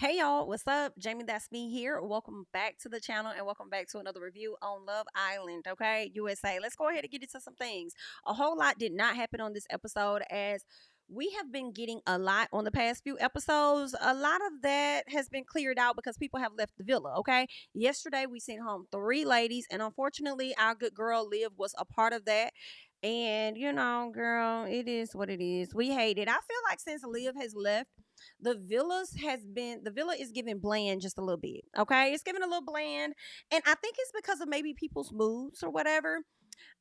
Hey y'all, what's up? JamiThatsMe here. Welcome back to the channel and welcome back to another review on Love Island, okay? USA. Let's go ahead and get into some things. A whole lot did not happen on this episode as we have been getting a lot on the past few episodes. A lot of that has been cleared out because people have left the villa, okay? Yesterday we sent home 3 ladies and unfortunately our good girl Liv was a part of that. And girl, it is what it is. We hate it. I feel like since Liv has left, the villa is giving bland just a little bit. Okay, it's giving a little bland, and I think it's because of maybe people's moods or whatever.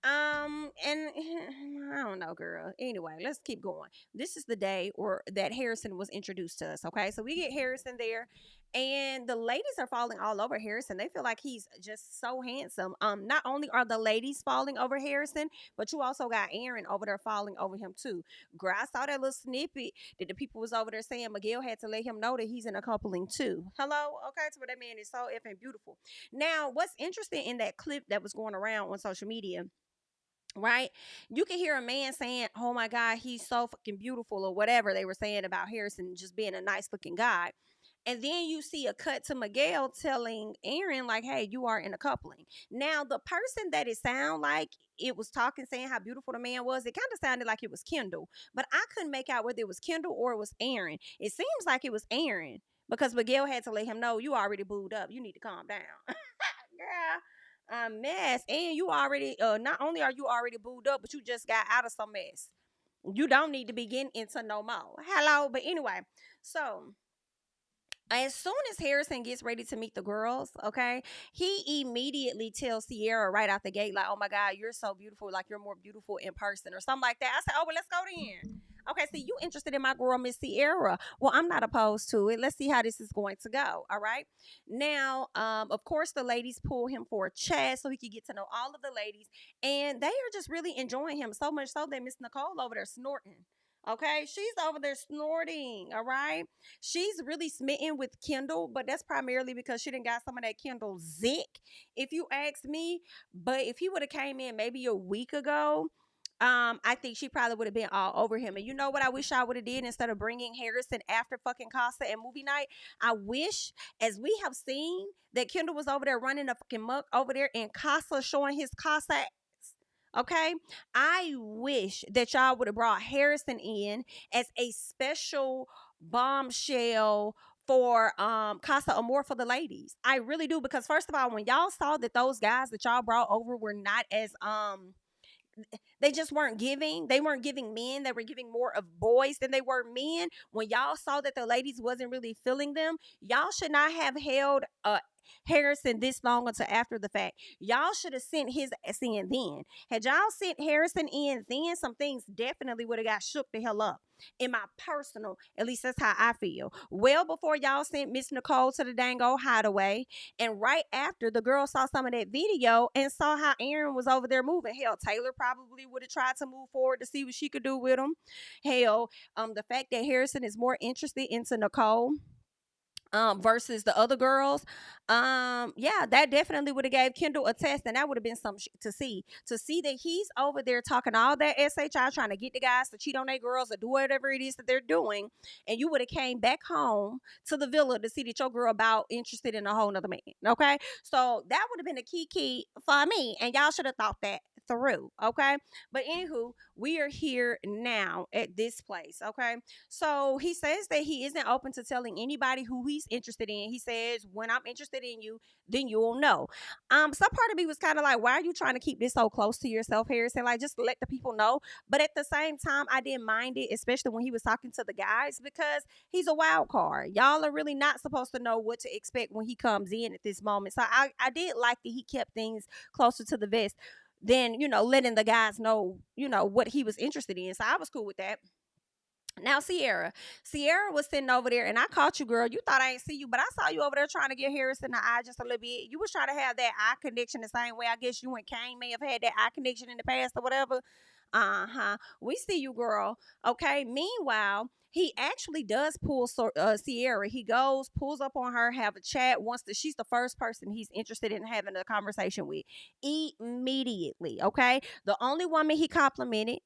And I don't know, girl. Anyway, let's keep going. This is the day or that Harrison was introduced to us. Okay, so we get Harrison there, and the ladies are falling all over Harrison. They feel like he's just so handsome. Not only are the ladies falling over Harrison, but you also got Aaron over there falling over him too. Girl, I saw that little snippet that the people was over there saying Miguel had to let him know that he's in a coupling too. Hello, okay, so that man is so effing beautiful. Now, what's interesting in that clip that was going around on social media, right? You can hear a man saying, "Oh my God, he's so fucking beautiful," or whatever they were saying about Harrison just being a nice looking guy. And then you see a cut to Miguel telling Aaron, like, "Hey, you are in a coupling." Now, the person that it sounded like it was talking, saying how beautiful the man was, it kind of sounded like it was Kendall, but I couldn't make out whether it was Kendall or it was Aaron. It seems like it was Aaron because Miguel had to let him know, "You already booed up. You need to calm down." Girl, a mess. And you already, not only are you already booed up, but you just got out of some mess. You don't need to be getting into no more. Hello. But anyway, so as soon as Harrison gets ready to meet the girls, okay, he immediately tells Sierra right out the gate, like, "Oh my God, you're so beautiful. Like, you're more beautiful in person," or something like that. I said, "Oh, well, let's go then." Okay, see, you interested in my girl, Miss Sierra. Well, I'm not opposed to it. Let's see how this is going to go. All right. Now, of course, the ladies pull him for a chat so he could get to know all of the ladies. And they are just really enjoying him so much so that Miss Nicole over there snorting. Okay, she's over there snorting. All right, she's really smitten with Kendall, but that's primarily because she didn't got some of that Kendall zick, if you ask me. But if he would have came in maybe a week ago, I think she probably would have been all over him. And you know what I wish I would have did instead of bringing Harrison after fucking Casa and movie night? I wish, as we have seen, that Kendall was over there running a fucking muck over there in Casa showing his Casa. Okay, I wish that y'all would have brought Harrison in as a special bombshell for Casa Amor for the ladies. I really do, because first of all, when y'all saw that those guys that y'all brought over were not as they just weren't giving. They weren't giving men. They were giving more of boys than they were men. When y'all saw that the ladies wasn't really feeling them, y'all should not have held Harrison this long until after the fact. Y'all should have sent his ass in then. Had y'all sent Harrison in then, some things definitely would have got shook the hell up. In my personal, at least that's how I feel. Well before y'all sent Miss Nicole to the dango hideaway, and right after the girl saw some of that video and saw how Aaron was over there moving. Hell, Taylor probably would have tried to move forward to see what she could do with him. Hell, the fact that Harrison is more interested into Nicole versus the other girls, yeah, that definitely would have gave Kendall a test, and that would have been something to see that he's over there talking all that SHI, trying to get the guys to cheat on their girls or do whatever it is that they're doing, and you would have came back home to the villa to see that your girl about interested in a whole nother man. Okay, so that would have been a key for me, and y'all should have thought that through. Okay, but anywho, we are here now at this place. Okay, so he says that he isn't open to telling anybody who he's interested in. He says, "When I'm interested in you, then you'll know." Some part of me was kind of like, "Why are you trying to keep this so close to yourself, Harrison? Like, just let the people know." But at the same time, I didn't mind it, especially when he was talking to the guys, because he's a wild card. Y'all are really not supposed to know what to expect when he comes in at this moment. So I did like that he kept things closer to the vest than, letting the guys know, what he was interested in. So I was cool with that. Now, Sierra was sitting over there, and I caught you, girl. You thought I ain't see you, but I saw you over there trying to get Harrison the eye just a little bit. You was trying to have that eye connection the same way I guess you and Kane may have had that eye connection in the past or whatever. Uh-huh. We see you, girl. Okay. Meanwhile, he actually does pull Sierra. He goes, pulls up on her, have a chat. She's the first person he's interested in having a conversation with immediately. Okay. The only woman he complimented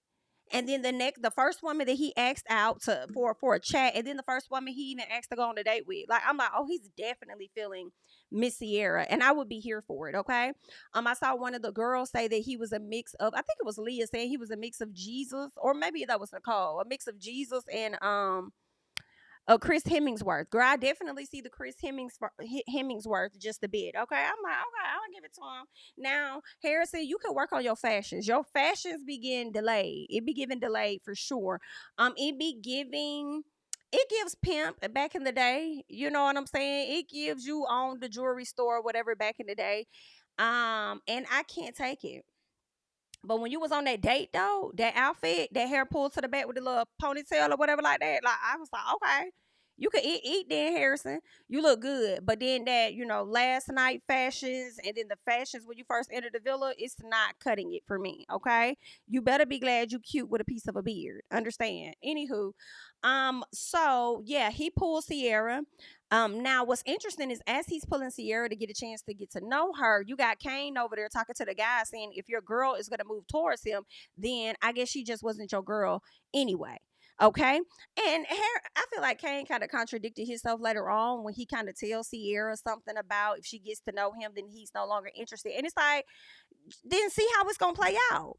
And then the first woman that he asked out to for a chat, and then the first woman he even asked to go on a date with. Like, I'm like, oh, he's definitely feeling Miss Sierra, and I would be here for it. Okay. I saw one of the girls say that he was a mix of, I think it was Leah saying he was a mix of Jesus, or maybe that was Nicole, a mix of Jesus and Chris Hemmingsworth. Girl, I definitely see the Chris Hemmingsworth just a bit. Okay, I'm like, okay, I'll give it to him. Now, Harrison, you can work on your fashions. Your fashions be getting delayed. It be giving delayed for sure. It be giving. It gives pimp back in the day. You know what I'm saying? It gives you on the jewelry store, whatever, back in the day. And I can't take it. But when you was on that date though, that outfit, that hair pulled to the back with the little ponytail or whatever like that, like I was like, okay, you could eat then, Harrison. You look good. But then that, last night fashions and then the fashions when you first entered the villa, it's not cutting it for me. Okay. You better be glad you cute with a piece of a beard. Understand? Anywho, so yeah, he pulled Sierra. Now what's interesting is as he's pulling Sierra to get a chance to get to know her, you got Kane over there talking to the guy saying if your girl is gonna move towards him, then I guess she just wasn't your girl anyway. Okay. And I feel like Kane kind of contradicted himself later on when he kind of tells Sierra something about if she gets to know him, then he's no longer interested. And it's like, then see how it's gonna play out.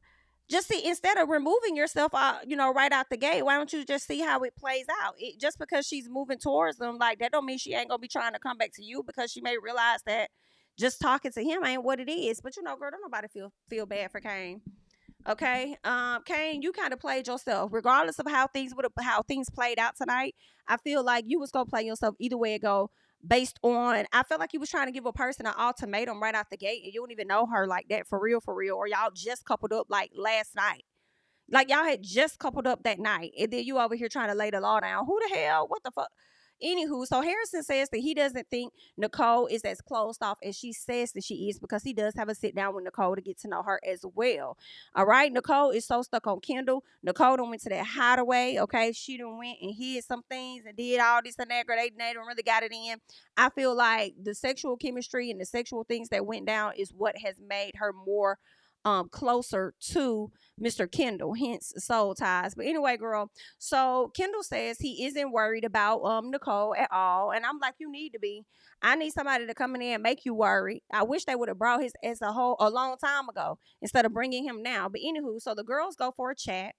Just see, instead of removing yourself out, right out the gate, why don't you just see how it plays out? Just because she's moving towards them, like that don't mean she ain't gonna be trying to come back to you, because she may realize that just talking to him ain't what it is. But girl, don't nobody feel bad for Kane. Okay. Kane, you kind of played yourself. Regardless of how things played out tonight, I feel like you was gonna play yourself either way it go, based on, I felt like you was trying to give a person an ultimatum right out the gate, and you don't even know her like that for real, or y'all just coupled up like last night. Like y'all had just coupled up that night, and then you over here trying to lay the law down. Who the hell? What the fuck? Anywho, so Harrison says that he doesn't think Nicole is as closed off as she says that she is, because he does have a sit down with Nicole to get to know her as well. All right, Nicole is so stuck on Kendall. Nicole done went to that hideaway. Okay, she done went and hid some things and did all this and that. Girl, they done really got it in. I feel like the sexual chemistry and the sexual things that went down is what has made her more closer to Mr. Kendall, hence soul ties. But anyway, girl, so Kendall says he isn't worried about Nicole at all. And I'm like, you need to be. I need somebody to come in there and make you worry. I wish they would have brought his as a long time ago instead of bringing him now. But anywho, so the girls go for a chat.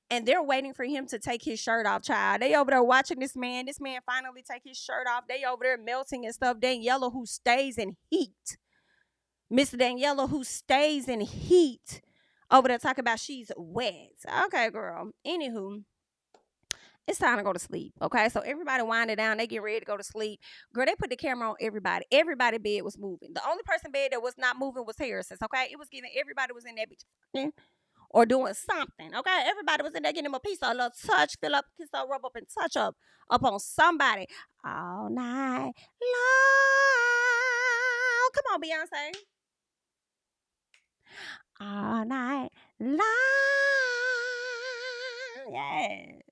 And they're waiting for him to take his shirt off, child. They over there watching this man. This man finally take his shirt off. They over there melting and stuff. Daniela, who stays in heat. Miss Daniela, who stays in heat, over there talking about she's wet. Okay, girl. Anywho, it's time to go to sleep. Okay, so everybody winding down. They get ready to go to sleep. Girl, they put the camera on everybody. Everybody bed was moving. The only person bed that was not moving was Harrison's. Okay, it was giving everybody was in that bitch or doing something. Okay, everybody was in there getting him a piece of a little touch, fill up, kiss up, rub up, and touch up on somebody all night long. Come on, Beyonce. All night long. Yes.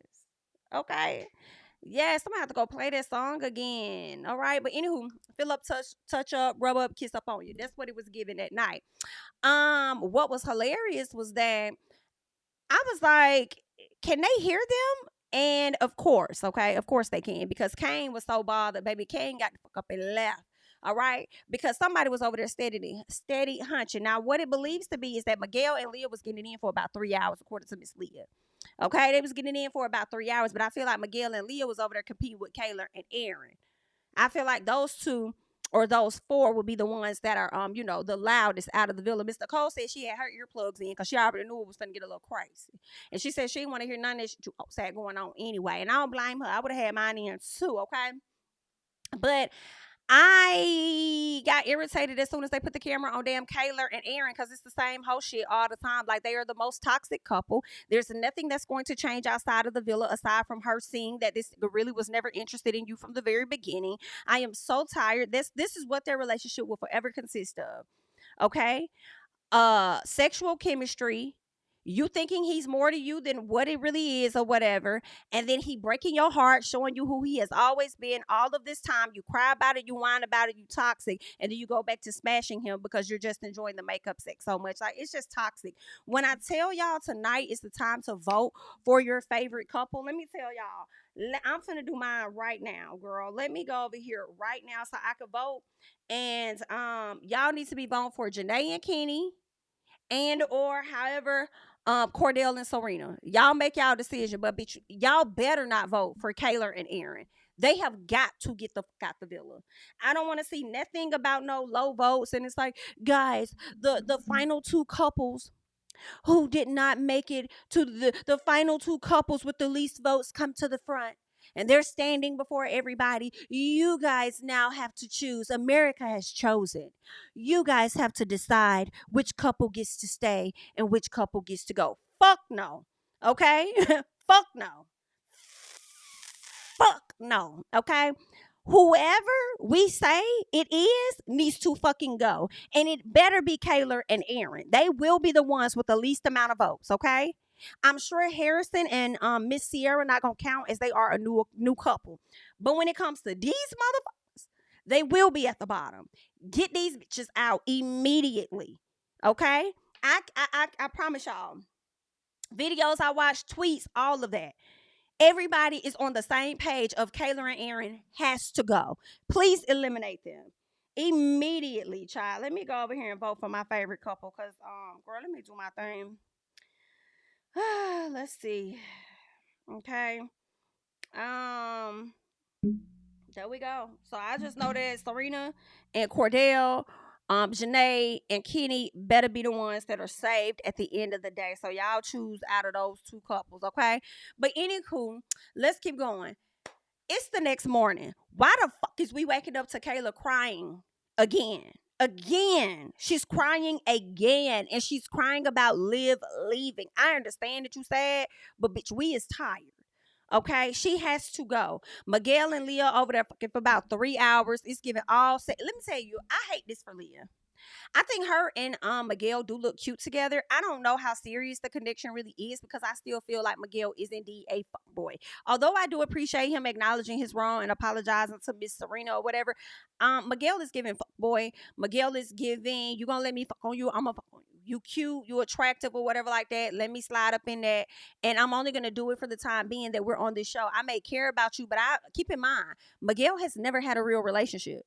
Okay. Yes, I'm gonna have to go play that song again. All right. But anywho, fill up, touch up, rub up, kiss up on you. That's what it was given that night. What was hilarious was that I was like, can they hear them? And of course, okay, of course they can, because Kane was so bothered. Baby, Kane got the fuck up and left. All right, because somebody was over there steady hunching. Now, what it believes to be is that Miguel and Leah was getting in for about 3 hours, according to Miss Leah. Okay, they was getting in for about 3 hours, but I feel like Miguel and Leah was over there competing with Kayla and Aaron. I feel like those two or those four would be the ones that are the loudest out of the villa. Miss Nicole said she had her earplugs in because she already knew it was gonna get a little crazy, and she said she didn't want to hear none of this sad going on anyway. And I don't blame her. I would have had mine in too. Okay, but I got irritated as soon as they put the camera on damn Kayla and Aaron, because it's the same whole shit all the time. Like, they are the most toxic couple. There's nothing that's going to change outside of the villa aside from her seeing that this really was never interested in you from the very beginning. I am so tired. This is what their relationship will forever consist of. Okay? Sexual chemistry. You thinking he's more to you than what it really is or whatever. And then he breaking your heart, showing you who he has always been all of this time. You cry about it, you whine about it, you toxic. And then you go back to smashing him because you're just enjoying the makeup sex so much. Like, it's just toxic. When I tell y'all tonight is the time to vote for your favorite couple, let me tell y'all, I'm finna do mine right now, girl. Let me go over here right now so I can vote. And y'all need to be voting for Janae and Kenny, and or however, Cordell and Serena. Y'all make y'all decision, but bitch, y'all better not vote for Kayla and Aaron. They have got to get the fuck out the villa. I don't want to see nothing about no low votes. And it's like, guys, the final two couples who did not make it to the final two couples with the least votes come to the front. And they're standing before everybody. You guys now have to choose. America has chosen. You guys have to decide which couple gets to stay and which couple gets to go. Fuck no. Okay? Fuck no. Fuck no. Okay? Whoever we say it is needs to fucking go. And it better be Kayla and Aaron. They will be the ones with the least amount of votes, okay? I'm sure Harrison and Miss Sierra not gonna count as they are a new couple. But when it comes to these motherfuckers, they will be at the bottom. Get these bitches out immediately. Okay? I promise y'all. Videos I watch, tweets, all of that. Everybody is on the same page of Kayla and Aaron has to go. Please eliminate them immediately, child. Let me go over here and vote for my favorite couple, cause girl, let me do my thing. Let's see. Okay. Um, there we go. So I just know that Serena and Cordell, Janae and Kenny better be the ones that are saved at the end of the day. So y'all choose out of those two couples, okay? But anywho, let's keep going. It's the next morning. Why the fuck is we waking up to Kayla crying again? Again. She's crying again. And she's crying about Liv leaving. I understand that you sad, but bitch, we is tired. Okay, she has to go. Miguel and Leah over there fucking for about 3 hours. It's giving all. Let me tell you, I hate this for Leah. I think her and Miguel do look cute together. I don't know how serious the connection really is because I still feel like Miguel is indeed a boy. Although I do appreciate him acknowledging his wrong and apologizing to Miss Serena or whatever. Miguel is giving boy. Miguel is giving. You gonna let me fuck on you? I'm gonna fuck on you. You cute, you attractive or whatever like that. Let me slide up in that. And I'm only gonna do it for the time being that we're on this show. I may care about you, but I keep in mind, Miguel has never had a real relationship.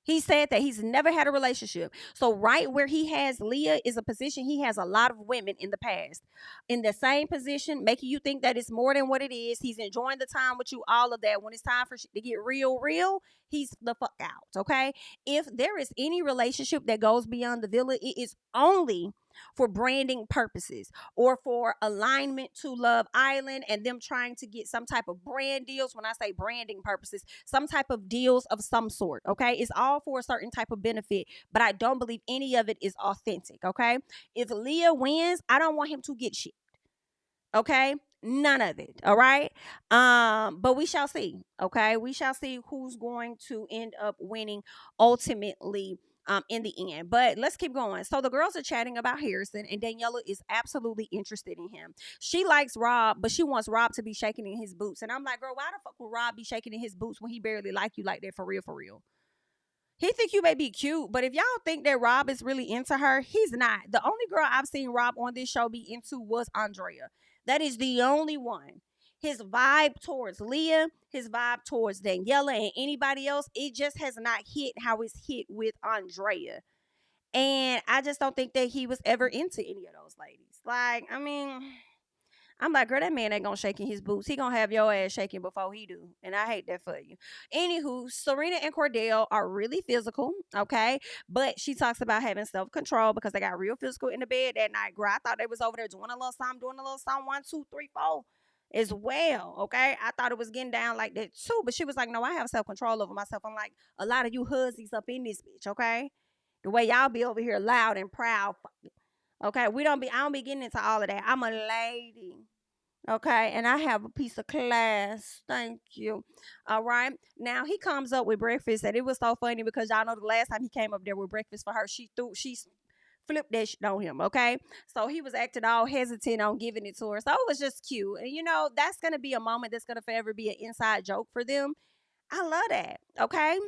He said that he's never had a relationship. So right where he has Leah is a position he has a lot of women in the past. In the same position, making you think that it's more than what it is. He's enjoying the time with you, all of that. When it's time for shit to get real, he's the fuck out, okay? If there is any relationship that goes beyond the villa, it is only for branding purposes or for alignment to Love Island and them trying to get some type of brand deals. When I say branding purposes, some type of deals of some sort, okay? It's all for a certain type of benefit, but I don't believe any of it is authentic, okay? If Leah wins, I don't want him to get shit. Okay, none of it. All right, but we shall see. Okay, we shall see who's going to end up winning ultimately in the end. But let's keep going. So the girls are chatting about Harrison, and Daniela is absolutely interested in him. She likes Rob, but she wants Rob to be shaking in his boots. And I'm like, girl, why the fuck would Rob be shaking in his boots when he barely like you like that for real, for real? He think you may be cute, but if y'all think that Rob is really into her, he's not. The only girl I've seen Rob on this show be into was Andrea. That is the only one. His vibe towards Leah, his vibe towards Daniela and anybody else, it just has not hit how it's hit with Andrea. And I just don't think that he was ever into any of those ladies. Like, I mean, I'm like, girl, that man ain't gonna shake in his boots. He gonna have your ass shaking before he do. And I hate that for you. Anywho, Serena and Cordell are really physical, okay? But she talks about having self-control because they got real physical in the bed that night. Girl, I thought they was over there doing a little something, 1, 2, 3, 4 as well, okay? I thought it was getting down like that too. But she was like, no, I have self-control over myself. I'm like, a lot of you hussies up in this bitch, okay? The way y'all be over here loud and proud. Okay, I don't be getting into all of that. I'm a lady. Okay, and I have a piece of class. Thank you. All right. Now he comes up with breakfast, and it was so funny because y'all know the last time he came up there with breakfast for her, she flipped that shit on him, okay? So he was acting all hesitant on giving it to her. So it was just cute. And that's gonna be a moment that's gonna forever be an inside joke for them. I love that. Okay.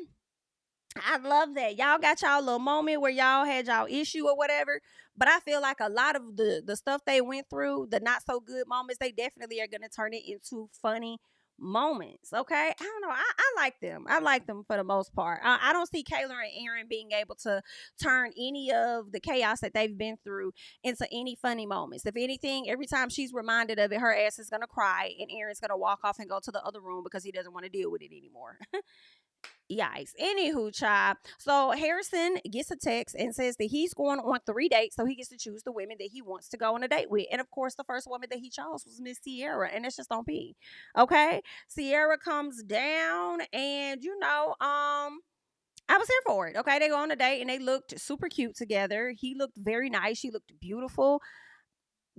I love that. Y'all got y'all little moment where y'all had y'all issue or whatever. But I feel like a lot of the stuff they went through, the not so good moments, they definitely are gonna turn it into funny moments. Okay. I don't know. I like them. I like them for the most part. I don't see Kayla and Aaron being able to turn any of the chaos that they've been through into any funny moments. If anything, every time she's reminded of it, her ass is gonna cry and Aaron's gonna walk off and go to the other room because he doesn't want to deal with it anymore. Yikes. Anywho, child. So Harrison gets a text and says that he's going on 3 dates, so he gets to choose the women that he wants to go on a date with. And of course, the first woman that he chose was Miss Sierra, and that's just on P. Okay, Sierra comes down, and I was here for it. Okay, they go on a date and they looked super cute together. He looked very nice. She looked beautiful.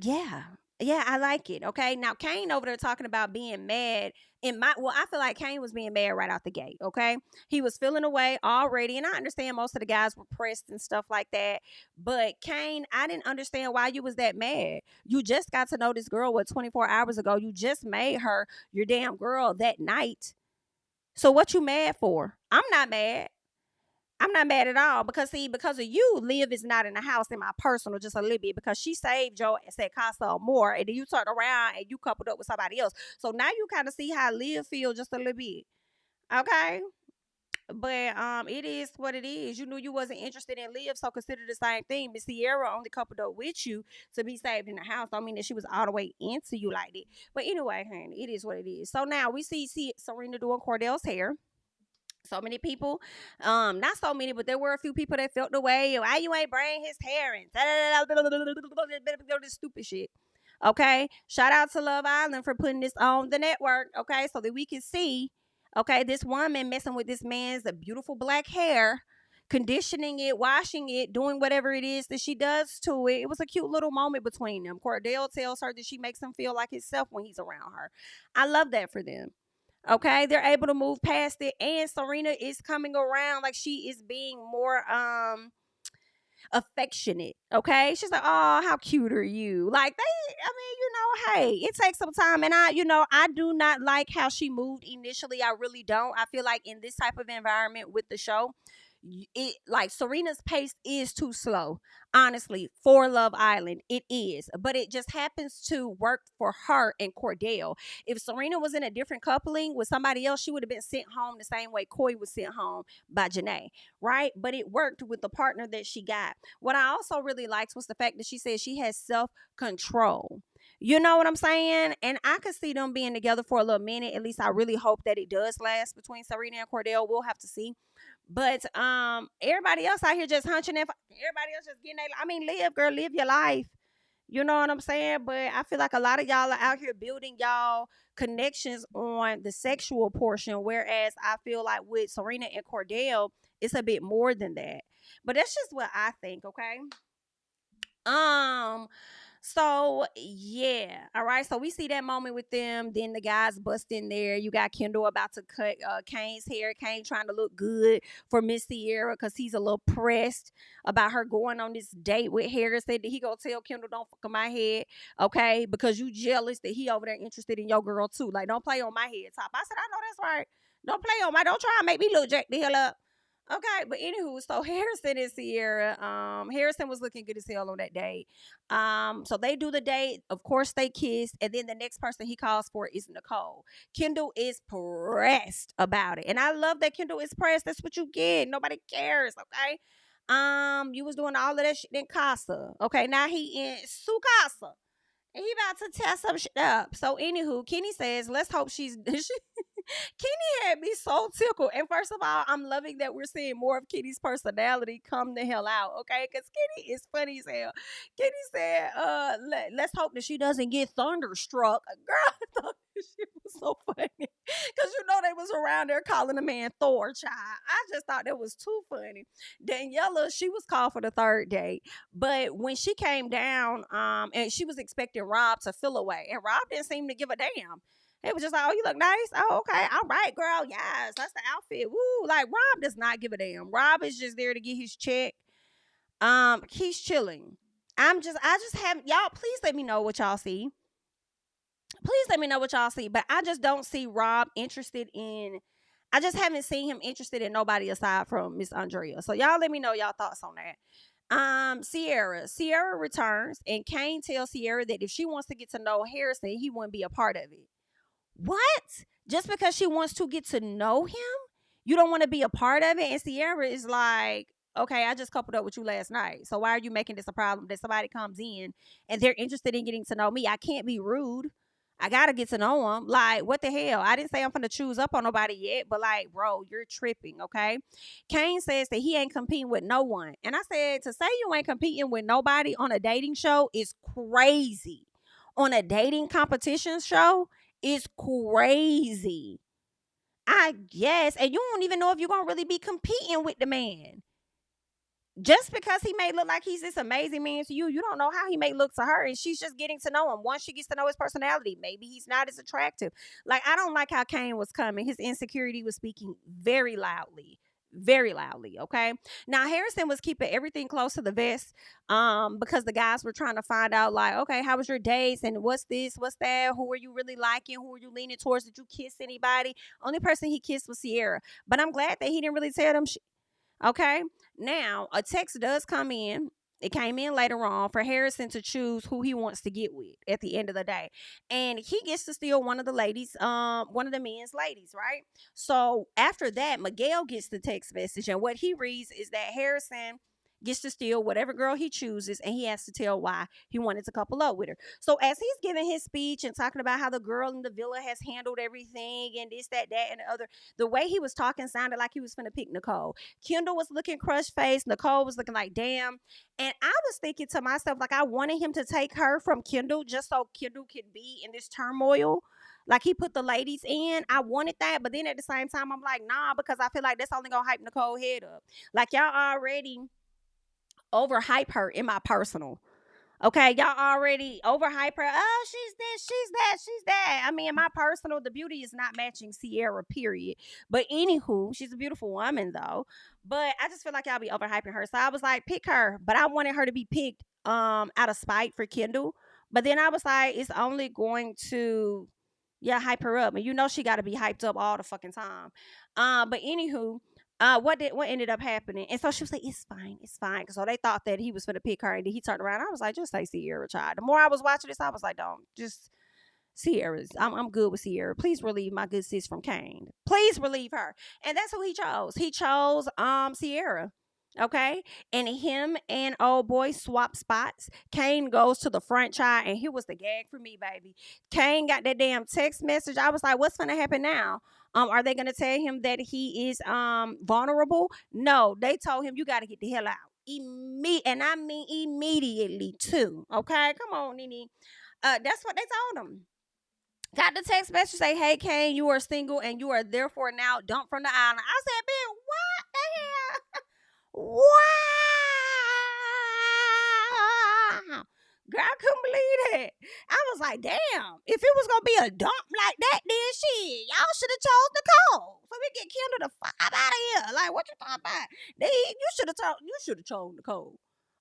Yeah. Yeah, I like it. Okay. Now Kane over there talking about being mad I feel like Kane was being mad right out the gate. Okay. He was feeling away already. And I understand most of the guys were pressed and stuff like that. But Kane, I didn't understand why you was that mad. You just got to know this girl 24 hours ago. You just made her your damn girl that night. So what you mad for? I'm not mad. I'm not mad at all because see, because of you, Liv is not in the house in my personal just a little bit because she saved your said Casa more, and then you turned around and you coupled up with somebody else. So now you kind of see how Liv feel just a little bit. Okay. But it is what it is. You knew you wasn't interested in Liv, so consider the same thing. Miss Sierra only coupled up with you to be saved in the house. Don't mean that she was all the way into you like that. But anyway, honey, it is what it is. So now we see Serena doing Cordell's hair. So many people, not so many, but there were a few people that felt the way. Why you ain't bring his hair in? This stupid shit. Okay. Shout out to Love Island for putting this on the network. Okay. So that we can see, okay, this woman messing with this man's beautiful black hair, conditioning it, washing it, doing whatever it is that she does to it. It was a cute little moment between them. Cordell tells her that she makes him feel like himself when he's around her. I love that for them. Okay, they're able to move past it, and Serena is coming around like she is being more affectionate. Okay, she's like, "Oh, how cute are you?" Like I mean, hey, it takes some time, and I do not like how she moved initially. I really don't. I feel like in this type of environment with the show, it like Serena's pace is too slow. Honestly, for Love Island, it is, but it just happens to work for her and Cordell. If Serena was in a different coupling with somebody else, she would have been sent home the same way Coy was sent home by Janae, right? But it worked with the partner that she got. What I also really liked was the fact that she said she has self control. You know what I'm saying? And I could see them being together for a little minute. At least I really hope that it does last between Serena and Cordell. We'll have to see. But everybody else out here just hunching and everybody else just getting I mean, live, girl, live your life. You know what I'm saying? But I feel like a lot of y'all are out here building y'all connections on the sexual portion, whereas I feel like with Serena and Cordell, it's a bit more than that. But that's just what I think, okay? Um, so yeah, all right. So we see that moment with them. Then the guys bust in there. You got Kendall about to cut Kane's hair. Kane trying to look good for Miss Sierra because he's a little pressed about her going on this date with Harris. Said that he gonna tell Kendall don't fuck on my head, okay? Because you jealous that he over there interested in your girl too. Like don't play on my head top. I said I know that's right. Don't play on my. Don't try and make me look jack the hell up. Okay, but anywho, so Harrison and Sierra, Harrison was looking good as hell on that date. So they do the date. Of course, they kiss, and then the next person he calls for is Nicole. Kendall is pressed about it, and I love that Kendall is pressed. That's what you get. Nobody cares. Okay. You was doing all of that shit in Casa. Okay, now he in Su Casa. And he about to tear some shit up. So, anywho, Kenny says, let's hope she's. Kenny had me so tickled. And first of all, I'm loving that we're seeing more of Kenny's personality come the hell out, okay? Because Kenny is funny as hell. Kenny said, let's hope that she doesn't get thunderstruck. Girl, I thought this shit was so funny. Because they was around there calling the man Thor, child. I just thought that was too funny. Daniela, she was called for the third date. But when she came down, and she was expecting Rob to fill away. And Rob didn't seem to give a damn. It was just like, oh, you look nice. Oh, okay. All right, girl. Yes, that's the outfit. Woo. Like, Rob does not give a damn. Rob is just there to get his check. He's chilling. I just haven't, y'all, please let me know what y'all see. Please let me know what y'all see. But I just don't see Rob interested in, I just haven't seen him interested in nobody aside from Miss Andrea. So y'all let me know y'all thoughts on that. Sierra returns, and Kane tells Sierra that if she wants to get to know Harrison, he wouldn't be a part of it. What? Just because she wants to get to know him, you don't want to be a part of it? And Sierra is like, okay, I just coupled up with you last night. So why are you making this a problem that somebody comes in and they're interested in getting to know me? I can't be rude. I gotta get to know him. Like, what the hell? I didn't say I'm gonna choose up on nobody yet, but like, bro, you're tripping, okay? Kane says that he ain't competing with no one. And I said, to say you ain't competing with nobody on a dating show is crazy. On a dating competition show is crazy. I guess. And you don't even know if you're gonna really be competing with the man. Just because he may look like he's this amazing man to you, you don't know how he may look to her. And she's just getting to know him. Once she gets to know his personality, maybe he's not as attractive. Like, I don't like how Kane was coming. His insecurity was speaking very loudly. Very loudly, okay? Now Harrison was keeping everything close to the vest, because the guys were trying to find out, like, okay, how was your dates and what's this, what's that, who are you really liking, who are you leaning towards, did you kiss anybody? Only person he kissed was Sierra, but I'm glad that he didn't really tell them. Okay. Now, a text does come in. It came in later on for Harrison to choose who he wants to get with at the end of the day. And he gets to steal one of the ladies, one of the men's ladies, right? So after that, Miguel gets the text message. And what he reads is that Harrison gets to steal whatever girl he chooses, and he has to tell why he wanted to couple up with her. So as he's giving his speech and talking about how the girl in the villa has handled everything and this, that, and the other, the way he was talking sounded like he was finna pick Nicole. Kendall was looking crushed face. Nicole was looking like, damn. And I was thinking to myself, like, I wanted him to take her from Kendall just so Kendall could be in this turmoil. Like, he put the ladies in. I wanted that. But then at the same time, I'm like, nah, because I feel like that's only going to hype Nicole's head up. Like, y'all already overhype her in my personal. Okay, y'all already overhype her. Oh, she's this, she's that, she's that. I mean, in my personal, the beauty is not matching Sierra, period. But anywho, she's a beautiful woman though. But I just feel like y'all be overhyping her. So I was like, pick her. But I wanted her to be picked out of spite for Kendall. But then I was like, it's only going to, yeah, hype her up. And you know she gotta be hyped up all the fucking time. But anywho, what ended up happening? And so she was like, it's fine, it's fine. So they thought that he was gonna pick her, and then he turned around. I was like, just say Sierra, child. The more I was watching this, I was like, don't, just Sierra's. I'm good with Sierra. Please relieve my good sis from Kane. Please relieve her. And that's who he chose. He chose Sierra. Okay. And him and old boy swap spots. Kane goes to the front, child, and here was the gag for me, baby. Kane got that damn text message. I was like, what's gonna happen now? Are they gonna tell him that he is vulnerable? No, they told him you gotta get the hell out. And I mean immediately too. Okay, come on, Nene. That's what they told him. Got the text message say, "Hey, Kane, you are single and you are therefore now dumped from the island." I said, "Man, what the hell? Wow!" Girl, I couldn't believe that. I was like, "Damn! If it was gonna be a dump like that, then shit, y'all should have chose Nicole so we get Kendall the fuck out of here." Like, what you talking about? You should have chose Nicole,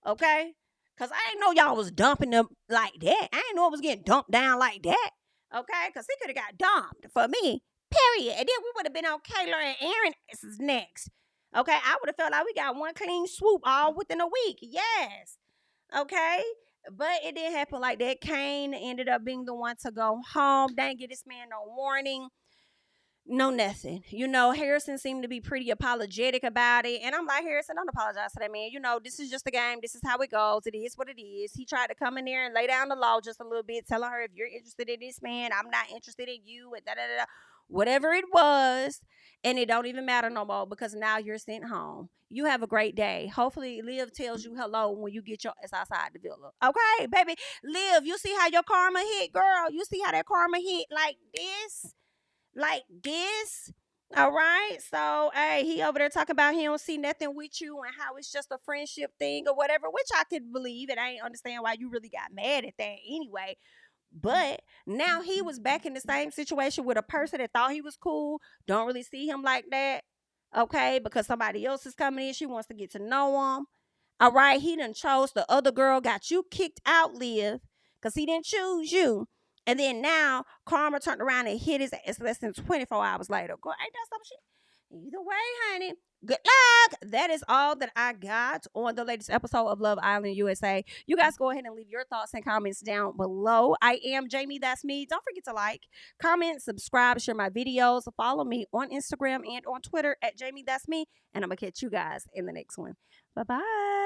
okay? Cause I didn't know y'all was dumping them like that. I didn't know it was getting dumped down like that. Okay, because he could have got dumped for me, period. And then we would have been on Kayla and Aaron's next. Okay, I would have felt like we got one clean swoop all within a week. Yes. Okay. But it didn't happen like that. Kane ended up being the one to go home. They didn't give this man no warning. No, nothing. You know, Harrison seemed to be pretty apologetic about it. And I'm like, Harrison, don't apologize to that man. You know, this is just a game. This is how it goes. It is what it is. He tried to come in there and lay down the law just a little bit, telling her, if you're interested in this man, I'm not interested in you, and da da da. Whatever it was. And it don't even matter no more because now you're sent home. You have a great day. Hopefully, Liv tells you hello when you get your ass outside the villa. Okay, baby. Liv, you see how your karma hit, girl? You see how that karma hit like this? Like this. All right. So, hey, he over there talking about he don't see nothing with you and how it's just a friendship thing or whatever, which I could believe. And I ain't understand why you really got mad at that anyway. But now he was back in the same situation with a person that thought he was cool. Don't really see him like that. Okay. Because somebody else is coming in. She wants to get to know him. All right, he done chose the other girl, got you kicked out, Liv, because he didn't choose you. And then now karma turned around and hit his ass less than 24 hours later. Girl, ain't that some shit? Either way, honey, good luck. That is all that I got on the latest episode of Love Island USA. You guys go ahead and leave your thoughts and comments down below. I am Jami, that's me. Don't forget to like, comment, subscribe, share my videos. Follow me on Instagram and on Twitter at Jami, that's me. And I'm going to catch you guys in the next one. Bye-bye.